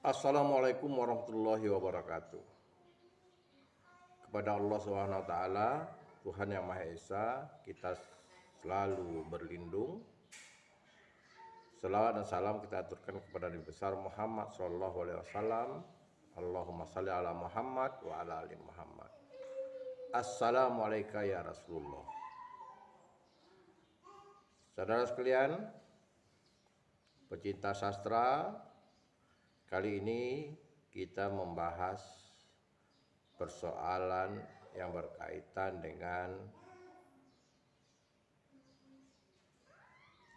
Assalamualaikum warahmatullahi wabarakatuh. Kepada Allah Subhanahu wa taala, Tuhan yang Maha Esa, kita selalu berlindung. Selawat dan salam kita aturkan kepada Nabi besar Muhammad sallallahu alaihi wasallam. Allahumma shalli ala Muhammad wa ala ali Muhammad. Assalamualaikum ya Rasulullah. Saudara sekalian, pecinta sastra, kali ini kita membahas persoalan yang berkaitan dengan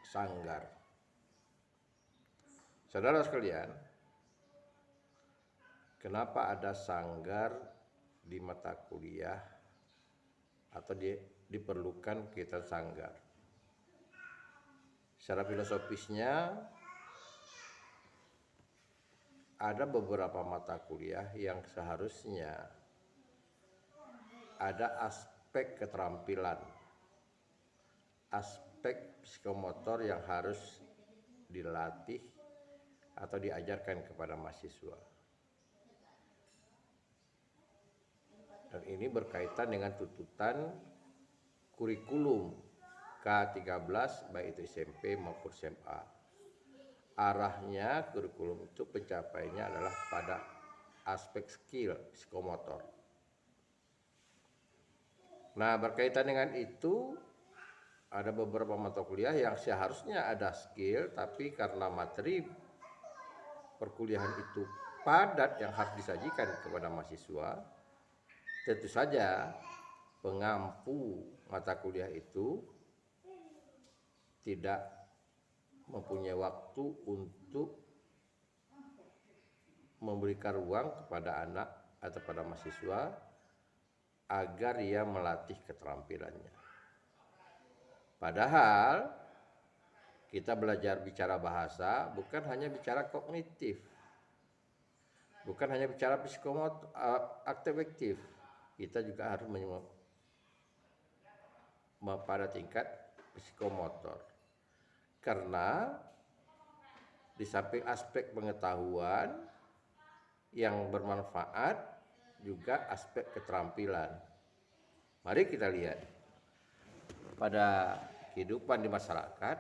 sanggar. Saudara sekalian, kenapa ada sanggar di mata kuliah atau diperlukan kita sanggar? Secara filosofisnya, ada beberapa mata kuliah yang seharusnya ada aspek keterampilan, aspek psikomotor yang harus dilatih atau diajarkan kepada mahasiswa. Dan ini berkaitan dengan tuntutan kurikulum K13 baik itu SMP maupun SMA. Arahnya kurikulum itu pencapaiannya adalah pada aspek skill psikomotor. Nah, berkaitan dengan itu ada beberapa mata kuliah yang seharusnya ada skill, tapi karena materi perkuliahan itu padat yang harus disajikan kepada mahasiswa, tentu saja pengampu mata kuliah itu tidak mempunyai waktu untuk memberikan ruang kepada anak atau pada mahasiswa agar ia melatih keterampilannya. Padahal kita belajar bicara bahasa bukan hanya bicara kognitif, bukan hanya bicara psikomotor, afektif. Kita juga harus pada tingkat psikomotor. Karena di samping aspek pengetahuan yang bermanfaat, juga aspek keterampilan. Mari kita lihat pada kehidupan di masyarakat,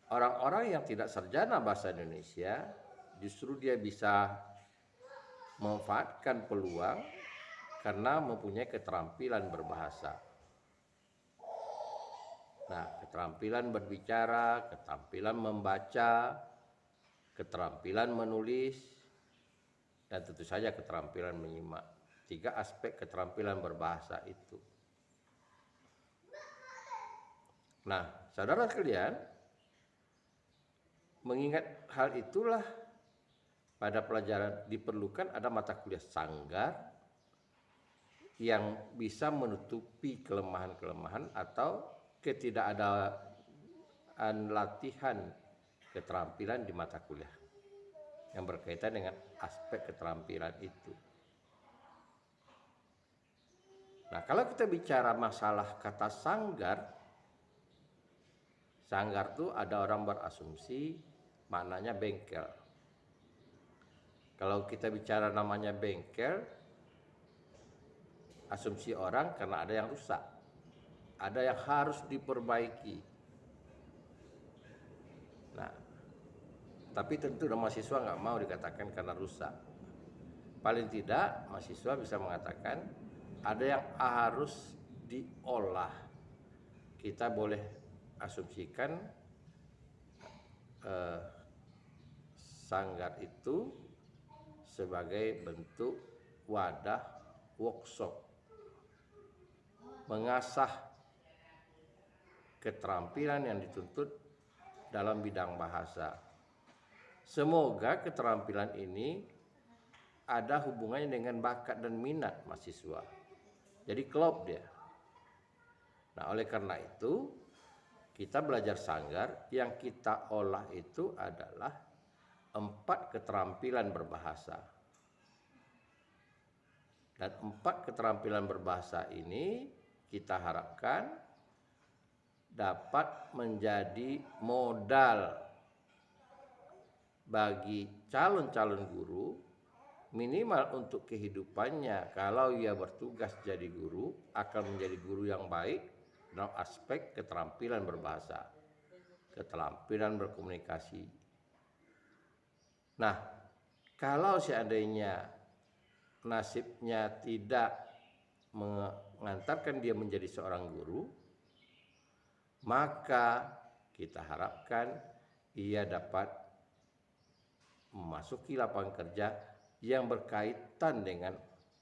orang-orang yang tidak sarjana bahasa Indonesia justru dia bisa memanfaatkan peluang karena mempunyai keterampilan berbahasa. Nah, keterampilan berbicara, keterampilan membaca, keterampilan menulis, dan tentu saja keterampilan menyimak. 3 aspek keterampilan berbahasa itu. Nah, saudara sekalian, mengingat hal itulah pada pelajaran diperlukan ada mata kuliah sanggar yang bisa menutupi kelemahan-kelemahan atau ketidakadaan latihan keterampilan di mata kuliah yang berkaitan dengan aspek keterampilan itu. Nah, kalau kita bicara masalah kata sanggar, sanggar itu ada orang berasumsi maknanya bengkel. Kalau kita bicara namanya bengkel, asumsi orang karena ada yang rusak, ada yang harus diperbaiki. Nah, tapi tentu mahasiswa nggak mau dikatakan karena rusak. Paling tidak mahasiswa bisa mengatakan ada yang harus diolah. Kita boleh asumsikan sanggar itu sebagai bentuk wadah workshop, mengasah keterampilan yang dituntut dalam bidang bahasa. Semoga keterampilan ini ada hubungannya dengan bakat dan minat mahasiswa. Jadi klop dia. Nah, oleh karena itu kita belajar sanggar, yang kita olah itu adalah 4 keterampilan berbahasa. Dan 4 keterampilan berbahasa ini kita harapkan dapat menjadi modal bagi calon-calon guru, minimal untuk kehidupannya kalau ia bertugas jadi guru akan menjadi guru yang baik dalam aspek keterampilan berbahasa, keterampilan berkomunikasi. Nah, kalau seandainya nasibnya tidak mengantarkan dia menjadi seorang guru, maka kita harapkan ia dapat memasuki lapangan kerja yang berkaitan dengan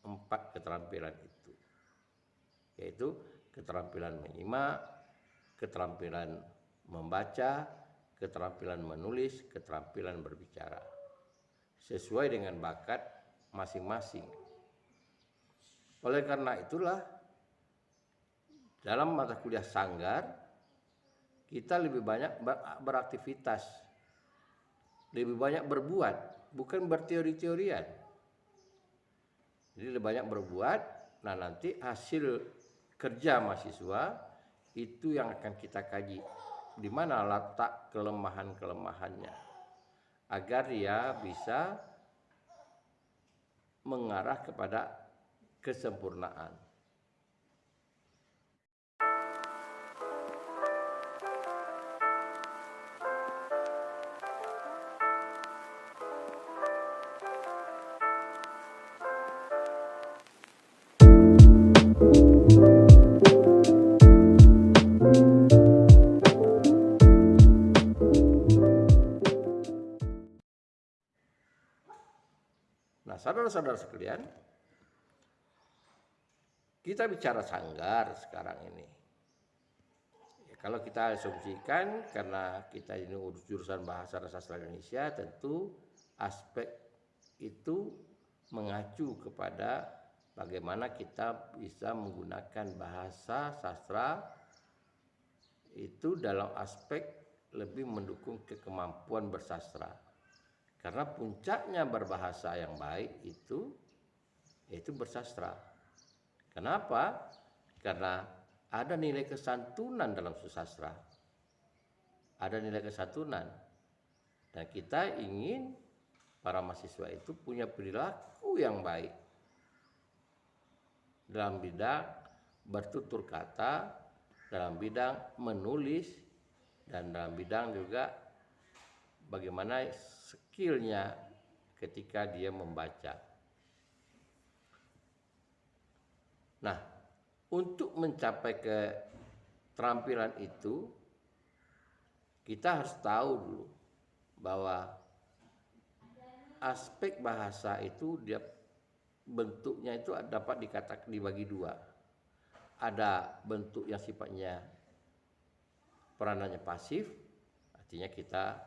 4 keterampilan itu, yaitu keterampilan menyimak, keterampilan membaca, keterampilan menulis, keterampilan berbicara, sesuai dengan bakat masing-masing. Oleh karena itulah, dalam mata kuliah Sanggar, kita lebih banyak beraktivitas, lebih banyak berbuat, bukan berteori-teorian. Jadi lebih banyak berbuat, nah nanti hasil kerja mahasiswa itu yang akan kita kaji, di mana letak kelemahan-kelemahannya, agar dia bisa mengarah kepada kesempurnaan. Nah, saudara-saudara sekalian, kita bicara Sanggar sekarang ini. Ya, kalau kita asumsikan karena kita ini jurusan Bahasa dan Sastra Indonesia, tentu aspek itu mengacu kepada bagaimana kita bisa menggunakan bahasa sastra itu dalam aspek lebih mendukung kemampuan bersastra. Karena puncaknya berbahasa yang baik itu yaitu bersastra. Kenapa? Karena ada nilai kesantunan dalam susastra. Ada nilai kesantunan. Dan kita ingin para mahasiswa itu punya perilaku yang baik dalam bidang bertutur kata, dalam bidang menulis, dan dalam bidang juga bagaimana skillnya ketika dia membaca. Nah, untuk mencapai keterampilan itu, kita harus tahu dulu bahwa aspek bahasa itu dia bentuknya itu dapat dikatakan dibagi 2. Ada bentuk yang sifatnya peranannya pasif, artinya kita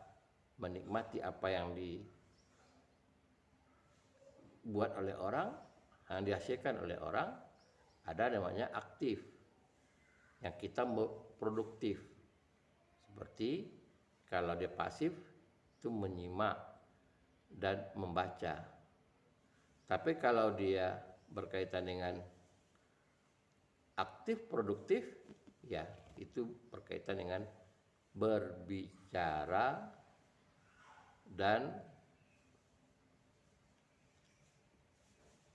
menikmati apa yang dibuat oleh orang, yang dihasilkan oleh orang. Ada namanya aktif, yang kita produktif. Seperti kalau dia pasif itu menyimak dan membaca. Tapi kalau dia berkaitan dengan aktif produktif, ya itu berkaitan dengan berbicara dan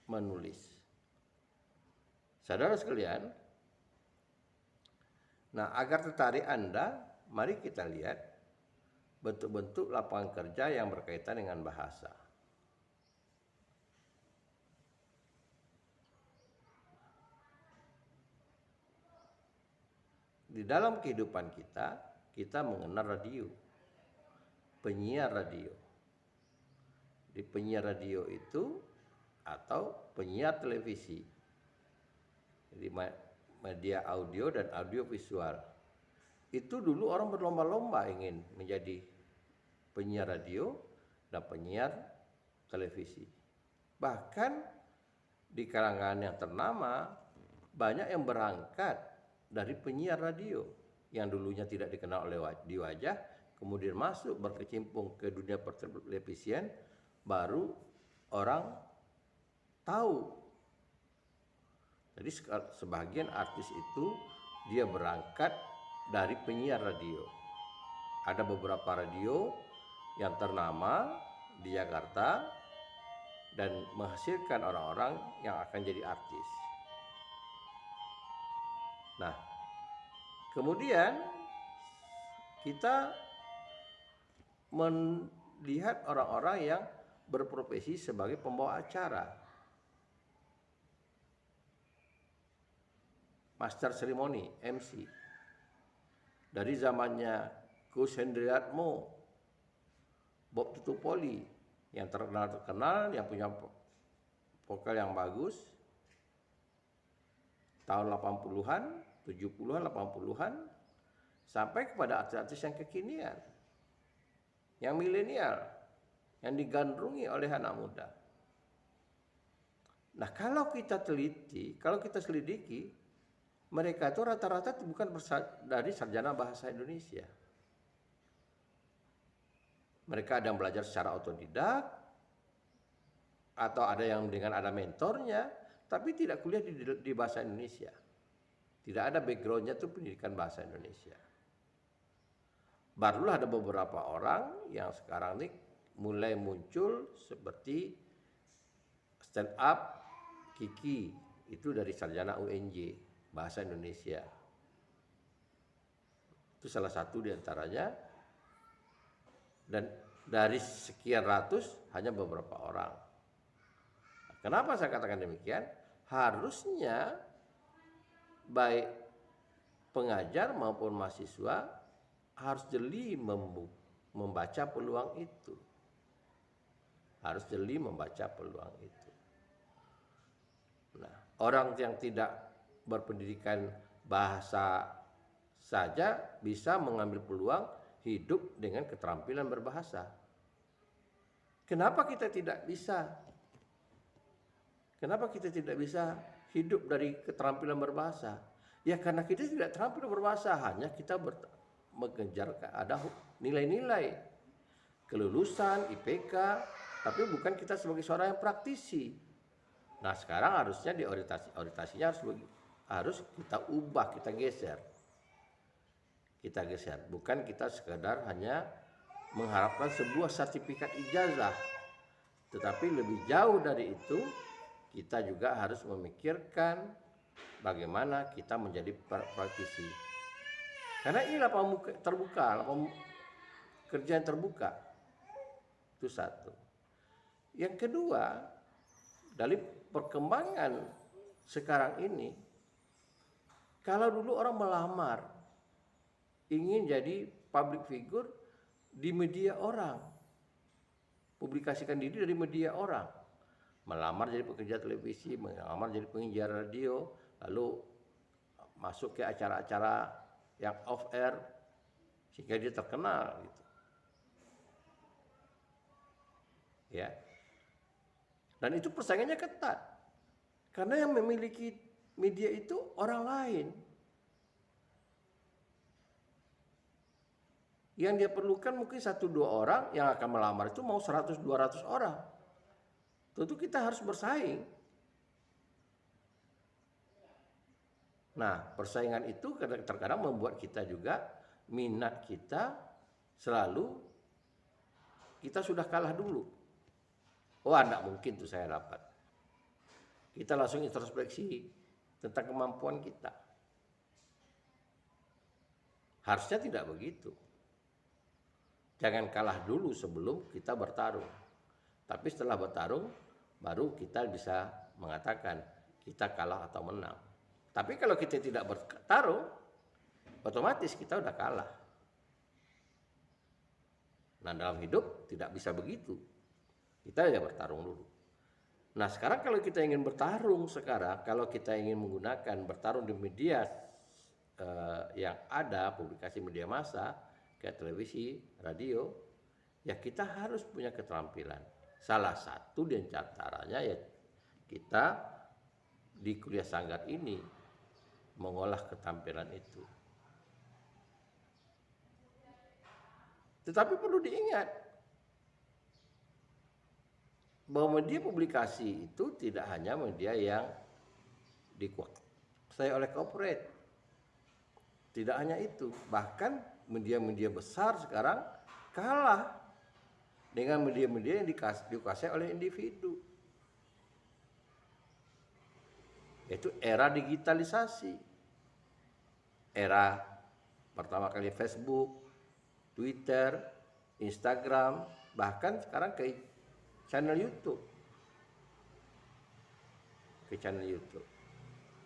menulis. Saudara sekalian, nah agar tertarik Anda, mari kita lihat bentuk-bentuk lapangan kerja yang berkaitan dengan bahasa. Di dalam kehidupan kita, kita mengenal radio, penyiar radio. Di penyiar radio itu atau penyiar televisi, di media audio dan audio visual. Itu dulu orang berlomba-lomba ingin menjadi penyiar radio dan penyiar televisi. Bahkan di kalangan yang ternama banyak yang berangkat dari penyiar radio yang dulunya tidak dikenal oleh di wajah, kemudian masuk berkecimpung ke dunia pertelevisian, baru orang tahu. Jadi sebagian artis itu dia berangkat dari penyiar radio. Ada beberapa radio yang ternama di Jakarta dan menghasilkan orang-orang yang akan jadi artis. Nah, kemudian kita melihat orang-orang yang berprofesi sebagai pembawa acara, master ceremony, MC. Dari zamannya Gus Hendriatmo, Bob Tutupoli, yang terkenal, yang punya vokal yang bagus, tahun 80-an, 70-an, 80-an, sampai kepada artis-artis yang kekinian, yang milenial, yang digandrungi oleh anak muda. Nah, kalau kita teliti, kalau kita selidiki, mereka itu rata-rata bukan dari sarjana bahasa Indonesia. Mereka ada yang belajar secara otodidak, atau ada yang dengan ada mentornya, tapi tidak kuliah di bahasa Indonesia. Tidak ada backgroundnya itu pendidikan bahasa Indonesia. Barulah ada beberapa orang yang sekarang ini mulai muncul seperti stand up Kiki, itu dari sarjana UNJ, bahasa Indonesia. Itu salah satu diantaranya. Dan dari sekian ratus hanya beberapa orang. Kenapa saya katakan demikian? Harusnya baik pengajar maupun mahasiswa harus jeli membaca peluang itu. Harus jeli membaca peluang itu. Nah, orang yang tidak berpendidikan bahasa saja bisa mengambil peluang hidup dengan keterampilan berbahasa. Kenapa kita tidak bisa? Kenapa kita tidak bisa hidup dari keterampilan berbahasa? Ya karena kita tidak terampil berbahasa, hanya kita mengejar ada nilai-nilai kelulusan, IPK, tapi bukan kita sebagai seorang yang praktisi. Nah, sekarang harusnya orientasinya harus kita ubah, kita geser. Bukan kita sekadar hanya mengharapkan sebuah sertifikat ijazah, tetapi lebih jauh dari itu kita juga harus memikirkan bagaimana kita menjadi praktisi. Karena ini lapangan terbuka, lapangan kerja yang terbuka. Itu satu. Yang kedua, dari perkembangan sekarang ini, kalau dulu orang melamar ingin jadi public figure di media orang, publikasikan diri dari media orang, melamar jadi pekerja televisi, melamar jadi penyiar radio, lalu masuk ke acara-acara yang off air sehingga dia terkenal gitu. Ya. Dan itu persaingannya ketat. Karena yang memiliki media itu orang lain. Yang dia perlukan mungkin 1-2 orang, yang akan melamar itu mau 100-200 orang. Tentu kita harus bersaing. Nah, persaingan itu terkadang membuat kita juga, minat kita selalu, kita sudah kalah dulu. Wah, enggak mungkin tuh saya dapat. Kita langsung introspeksi tentang kemampuan kita. Harusnya tidak begitu. Jangan kalah dulu sebelum kita bertarung. Tapi setelah bertarung, baru kita bisa mengatakan kita kalah atau menang. Tapi kalau kita tidak bertarung, otomatis kita udah kalah. Nah, dalam hidup tidak bisa begitu. Kita ya bertarung dulu. Nah, sekarang kalau kita ingin bertarung kalau kita ingin menggunakan bertarung di media yang ada, publikasi media massa, kayak televisi, radio, ya kita harus punya keterampilan. Salah satu di antaranya ya kita di kuliah Sanggar ini mengolah keterampilan itu. Tetapi perlu diingat bahwa media publikasi itu tidak hanya media yang dikuasai oleh corporate. Tidak hanya itu, bahkan media-media besar sekarang kalah dengan media-media yang dikuasai oleh individu. Yaitu era digitalisasi. Era pertama kali Facebook, Twitter, Instagram, bahkan sekarang ke channel YouTube.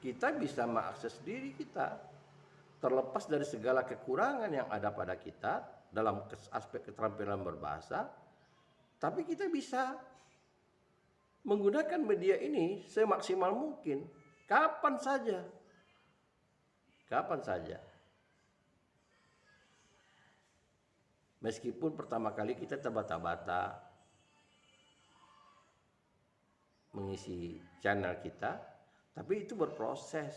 Kita bisa mengakses diri kita, terlepas dari segala kekurangan yang ada pada kita dalam aspek keterampilan berbahasa, tapi kita bisa menggunakan media ini semaksimal mungkin, kapan saja. Meskipun pertama kali kita terbata-bata mengisi channel kita, tapi itu berproses.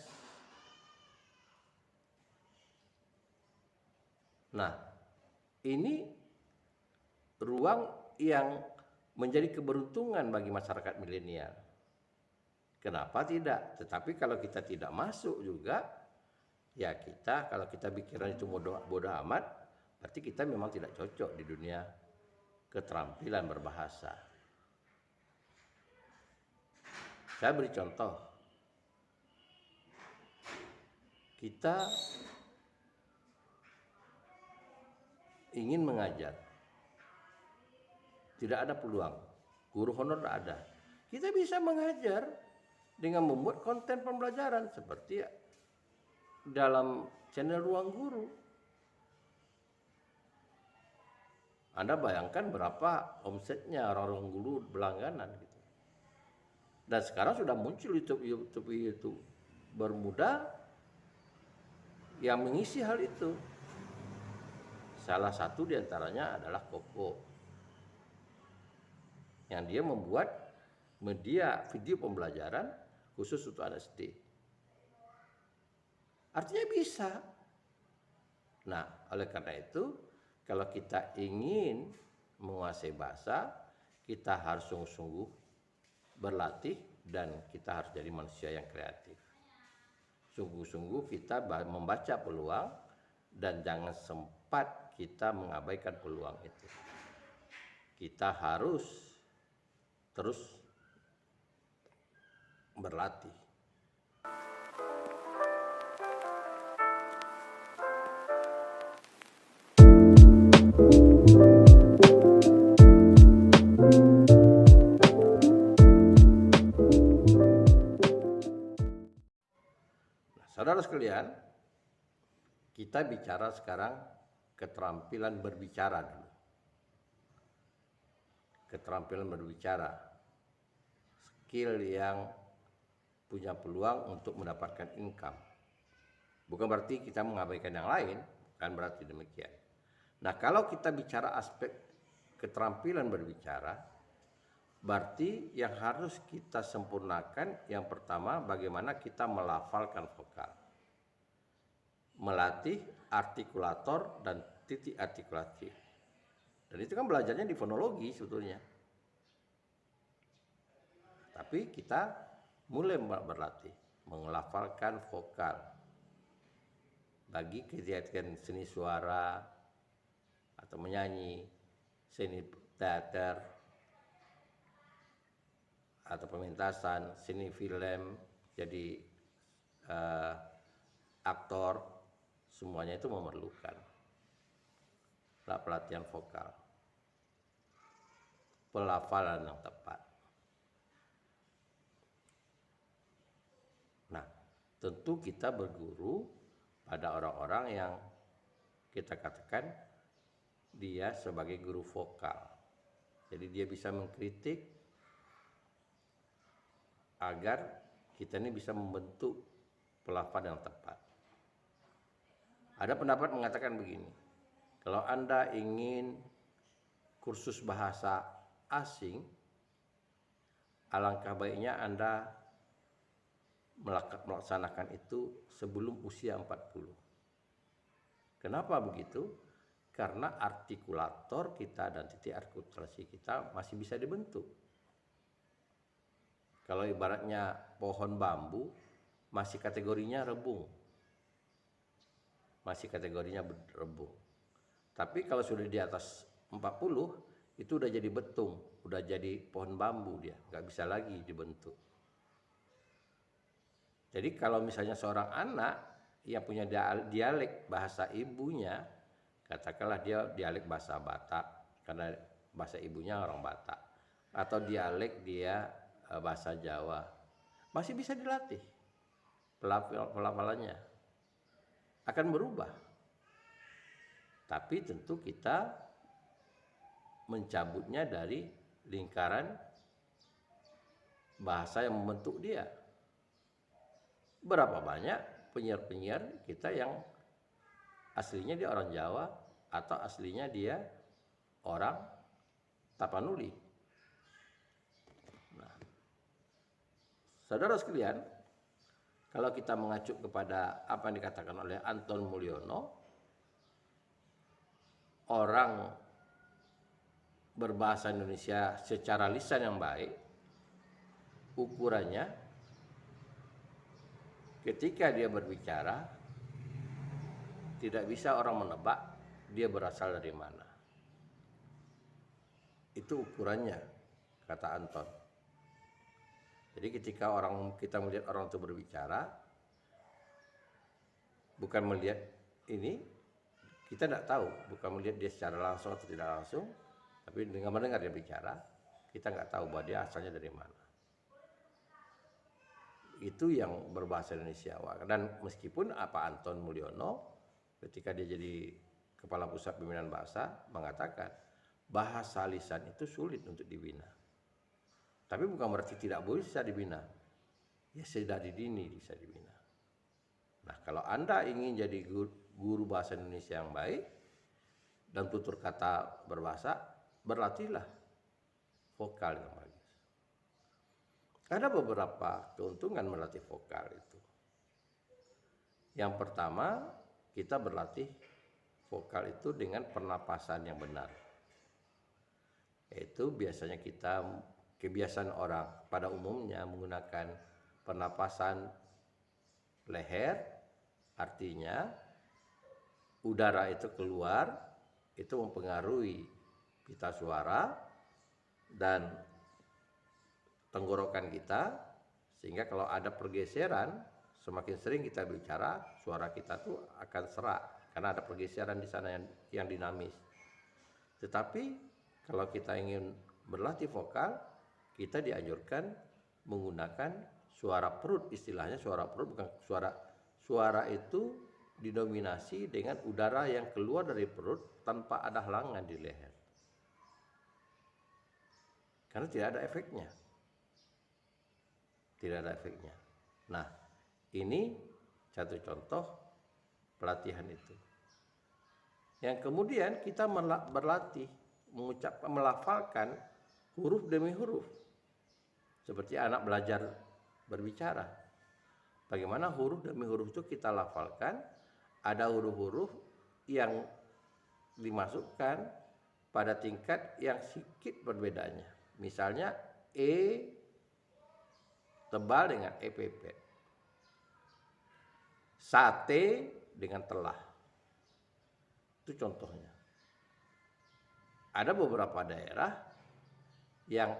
Nah, ini ruang yang menjadi keberuntungan bagi masyarakat milenial. Kenapa tidak? Tetapi kalau kita tidak masuk juga, ya kita, kalau kita pikiran itu bodoh amat, berarti kita memang tidak cocok di dunia keterampilan berbahasa. Saya beri contoh. Kita ingin mengajar. Tidak ada peluang. Guru honor tidak ada. Kita bisa mengajar dengan membuat konten pembelajaran seperti dalam channel Ruang Guru. Anda bayangkan berapa omsetnya orang guru berlangganan gitu. Dan sekarang sudah muncul YouTube bermuda yang mengisi hal itu. Salah satu diantaranya adalah Koko, yang dia membuat media video pembelajaran khusus untuk anak SD. Artinya bisa. Nah, oleh karena itu, kalau kita ingin menguasai bahasa, kita harus sungguh-sungguh berlatih dan kita harus jadi manusia yang kreatif. Sungguh-sungguh kita membaca peluang dan jangan sempat kita mengabaikan peluang itu. Kita harus terus berlatih. Saudara sekalian, kita bicara sekarang keterampilan berbicara dulu. Keterampilan berbicara, skill yang punya peluang untuk mendapatkan income. Bukan berarti kita mengabaikan yang lain, bukan berarti demikian. Nah, kalau kita bicara aspek keterampilan berbicara, berarti yang harus kita sempurnakan yang pertama bagaimana kita melafalkan vokal. Melatih artikulator dan titik artikulasi. Dan itu kan belajarnya di fonologi sebetulnya. Tapi kita mulai berlatih melafalkan vokal. Bagi kegiatan seni suara atau menyanyi, seni teater, atau pementasan, seni film, jadi aktor, semuanya itu memerlukan pelatihan vokal, pelafalan yang tepat. Nah, tentu kita berguru pada orang-orang yang kita katakan dia sebagai guru vokal. Jadi dia bisa mengkritik agar kita ini bisa membentuk pelafalan yang tepat. Ada pendapat mengatakan begini, kalau Anda ingin kursus bahasa asing, alangkah baiknya Anda melaksanakan itu sebelum usia 40. Kenapa begitu? Karena artikulator kita dan titik artikulasi kita masih bisa dibentuk. Kalau ibaratnya pohon bambu, masih kategorinya rebung. Tapi kalau sudah di atas 40, itu udah jadi betung, udah jadi pohon bambu, dia nggak bisa lagi dibentuk. Jadi kalau misalnya seorang anak yang punya dialek bahasa ibunya, katakanlah dia dialek bahasa Batak karena bahasa ibunya orang Batak, atau dialek dia bahasa Jawa, masih bisa dilatih. Pelafalannya akan berubah, tapi tentu kita mencabutnya dari lingkaran bahasa yang membentuk dia. Berapa banyak penyiar-penyiar kita yang aslinya dia orang Jawa atau aslinya dia orang Tapanuli. Nah, saudara sekalian, kalau kita mengacu kepada apa yang dikatakan oleh Anton Mulyono, orang berbahasa Indonesia secara lisan yang baik, ukurannya ketika dia berbicara tidak bisa orang menebak dia berasal dari mana. Itu ukurannya, kata Anton. Jadi ketika kita melihat orang itu berbicara, bukan melihat ini, kita tidak tahu, bukan melihat dia secara langsung atau tidak langsung, tapi dengan mendengar dia bicara, kita nggak tahu bahwa dia asalnya dari mana. Itu yang berbahasa Indonesia. Dan meskipun apa Anton Mulyono ketika dia jadi Kepala Pusat Pembinaan Bahasa mengatakan bahasa lisan itu sulit untuk dibina. Tapi bukan berarti tidak bisa dibina. Ya sedari dini bisa dibina. Nah, kalau Anda ingin jadi guru bahasa Indonesia yang baik dan tutur kata berbahasa, berlatihlah vokal yang bagus. Ada beberapa keuntungan melatih vokal itu. Yang pertama, kita berlatih vokal itu dengan pernapasan yang benar. Yaitu biasanya kebiasaan orang pada umumnya menggunakan pernapasan leher, artinya udara itu keluar, itu mempengaruhi pita suara dan tenggorokan kita, sehingga kalau ada pergeseran, semakin sering kita bicara, suara kita tuh akan serak karena ada pergeseran di sana yang dinamis. Tetapi kalau kita ingin berlatih vokal, kita dianjurkan menggunakan suara perut, istilahnya suara perut, bukan suara itu didominasi dengan udara yang keluar dari perut tanpa ada halangan di leher. Karena tidak ada efeknya. Tidak ada efeknya. Nah, ini satu contoh pelatihan itu. Yang kemudian kita berlatih melafalkan huruf demi huruf. Seperti anak belajar berbicara. Bagaimana huruf demi huruf itu kita lafalkan, ada huruf-huruf yang dimasukkan pada tingkat yang sedikit perbedaannya. Misalnya E tebal dengan EPP. Sate dengan telah. Itu contohnya. Ada beberapa daerah yang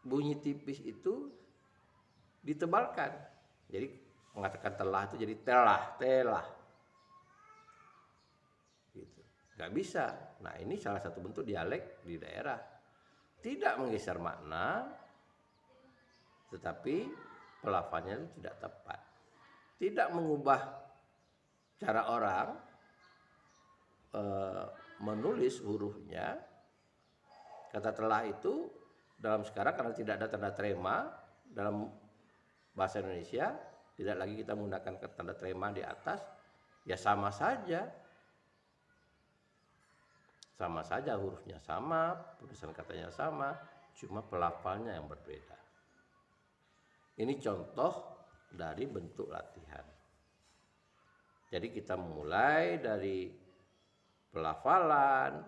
bunyi tipis itu ditebalkan. Jadi mengatakan telah itu jadi telah. Gitu. Gak bisa. Nah, ini salah satu bentuk dialek di daerah. Tidak menggeser makna, tetapi pelafalannya itu tidak tepat. Tidak mengubah cara orang menulis hurufnya. Kata telah itu dalam sekarang karena tidak ada tanda trema dalam bahasa Indonesia, tidak lagi kita menggunakan tanda trema di atas, ya sama saja. Sama saja hurufnya sama, tulisan katanya sama, cuma pelafalnya yang berbeda. Ini contoh dari bentuk latihan. Jadi kita mulai dari pelafalan,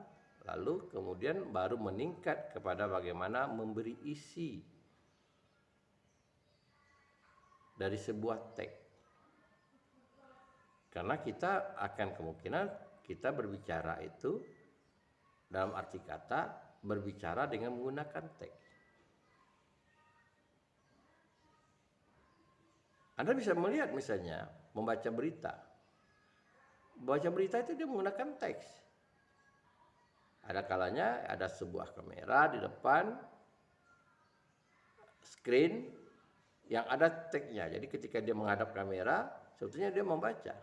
lalu kemudian baru meningkat kepada bagaimana memberi isi dari sebuah teks. Karena kita akan kemungkinan kita berbicara itu Dalam arti kata berbicara dengan menggunakan teks. Anda bisa melihat misalnya membaca berita. Baca berita itu dia menggunakan teks. Ada kalanya ada sebuah kamera di depan screen yang ada teksnya. Jadi ketika dia menghadap kamera, sebetulnya dia membaca.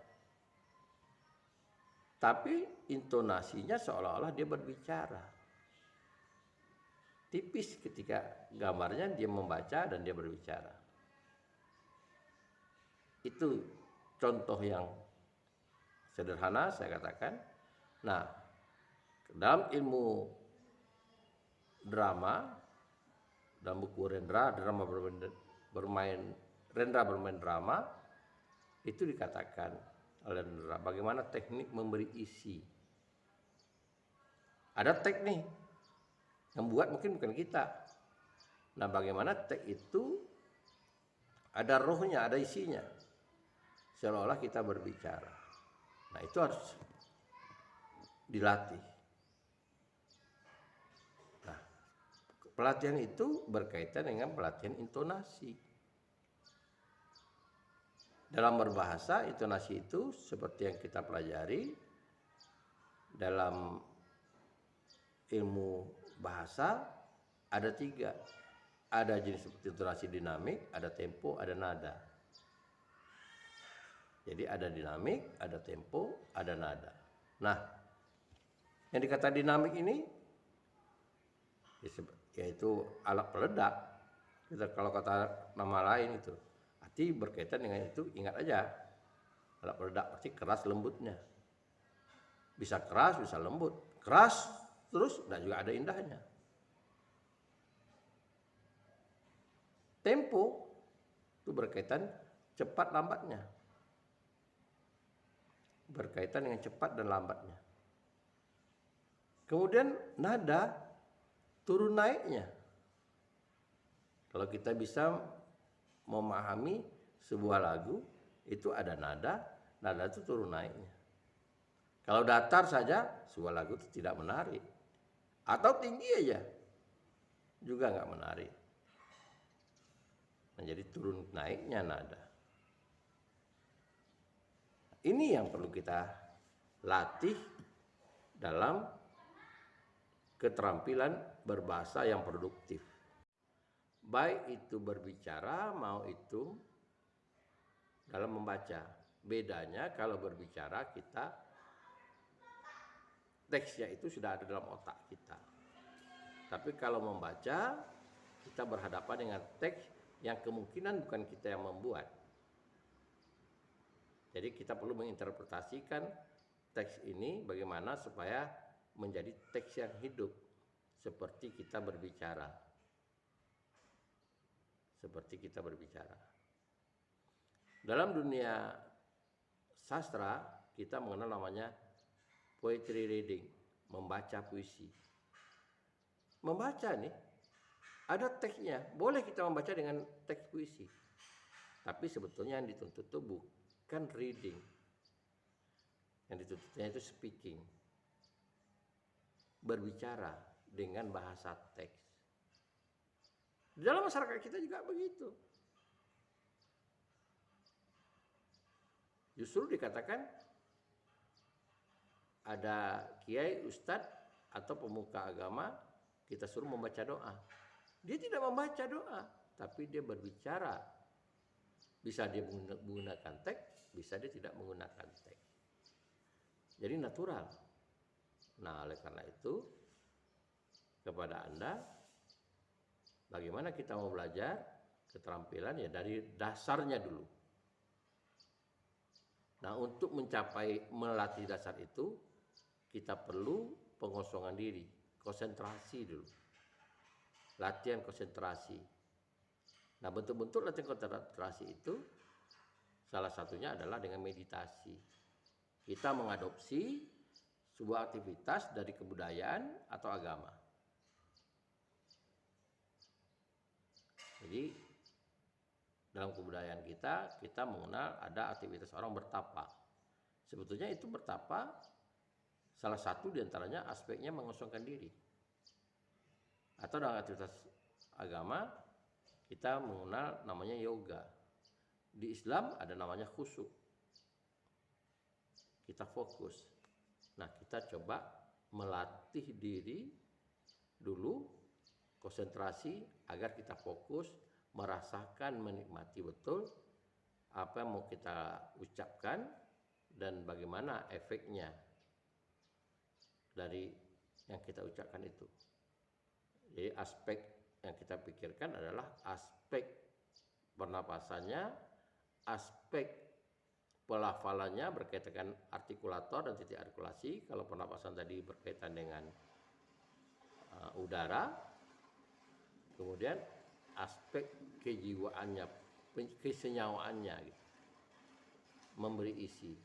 Tapi intonasinya seolah-olah dia berbicara. Tipis ketika gambarnya dia membaca dan dia berbicara. Itu contoh yang sederhana saya katakan. Nah, dalam ilmu drama, dalam buku Rendra bermain drama, itu dikatakan oleh Rendra bagaimana teknik memberi isi. Ada teknik yang buat mungkin bukan kita. Nah, bagaimana teks itu ada rohnya, ada isinya. Seolah-olah kita berbicara. Nah, itu harus dilatih. Nah, pelatihan itu berkaitan dengan pelatihan intonasi. Dalam berbahasa, intonasi itu seperti yang kita pelajari dalam ilmu bahasa ada 3. Ada jenis intonasi dinamik, ada tempo, ada nada. Jadi ada dinamik, ada tempo, ada nada. Nah, yang dikata dinamik ini yaitu alat peledak. Kalau kata nama lain itu, arti berkaitan dengan itu, ingat aja. Alat peledak pasti keras lembutnya. Bisa keras, bisa lembut. Keras terus dan juga ada indahnya. Tempo itu berkaitan cepat lambatnya. Berkaitan dengan cepat dan lambatnya. Kemudian nada turun naiknya. Kalau kita bisa memahami sebuah lagu, itu ada nada itu turun naiknya. Kalau datar saja, sebuah lagu itu tidak menarik. Atau tinggi aja, juga nggak menarik. Nah, jadi turun naiknya nada. Ini yang perlu kita latih dalam keterampilan berbahasa yang produktif. Baik itu berbicara, mau itu dalam membaca. Bedanya kalau berbicara kita teksnya itu sudah ada dalam otak kita. Tapi kalau membaca, kita berhadapan dengan teks yang kemungkinan bukan kita yang membuat. Jadi kita perlu menginterpretasikan teks ini bagaimana supaya menjadi teks yang hidup seperti kita berbicara. Seperti kita berbicara. Dalam dunia sastra kita mengenal namanya poetry reading, membaca puisi. Membaca nih, ada teksnya, boleh kita membaca dengan teks puisi. Tapi sebetulnya yang dituntut itu bukan reading. Yang dituntutnya itu speaking. Berbicara dengan bahasa teks. Di dalam masyarakat kita juga begitu. Justru dikatakan ada kiai, ustadz atau pemuka agama kita suruh membaca doa. Dia tidak membaca doa, tapi dia berbicara. Bisa dia menggunakan teks, bisa dia tidak menggunakan teks. Jadi natural. Nah, oleh karena itu kepada Anda, bagaimana kita mau belajar keterampilan ya dari dasarnya dulu. Nah, untuk mencapai melatih dasar itu, kita perlu pengosongan diri, konsentrasi dulu. Latihan konsentrasi. Nah, bentuk-bentuk latihan konsentrasi itu salah satunya adalah dengan meditasi. Kita mengadopsi sebuah aktivitas dari kebudayaan atau agama. Jadi dalam kebudayaan kita mengenal ada aktivitas orang bertapa. Sebetulnya itu bertapa Salah satu diantaranya aspeknya mengosongkan diri. Atau dalam aktivitas agama kita mengenal namanya yoga. Di Islam ada namanya khusyuk. Kita fokus. Nah, kita coba melatih diri dulu, konsentrasi agar kita fokus, merasakan, menikmati betul apa yang mau kita ucapkan dan bagaimana efeknya dari yang kita ucapkan itu. Jadi aspek yang kita pikirkan adalah aspek pernapasannya, aspek pelafalannya berkaitan dengan artikulator dan titik artikulasi. Kalau pernapasan tadi berkaitan dengan udara, kemudian aspek kejiwaannya, kesenyawaannya, gitu, memberi isi.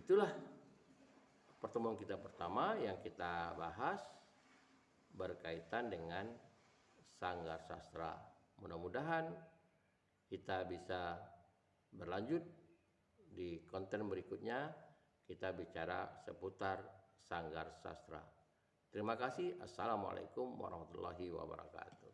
Itulah pertemuan kita pertama yang kita bahas berkaitan dengan Sanggar Sastra. Mudah-mudahan kita bisa berlanjut di konten berikutnya, kita bicara seputar Sanggar Sastra. Terima kasih. Assalamualaikum warahmatullahi wabarakatuh.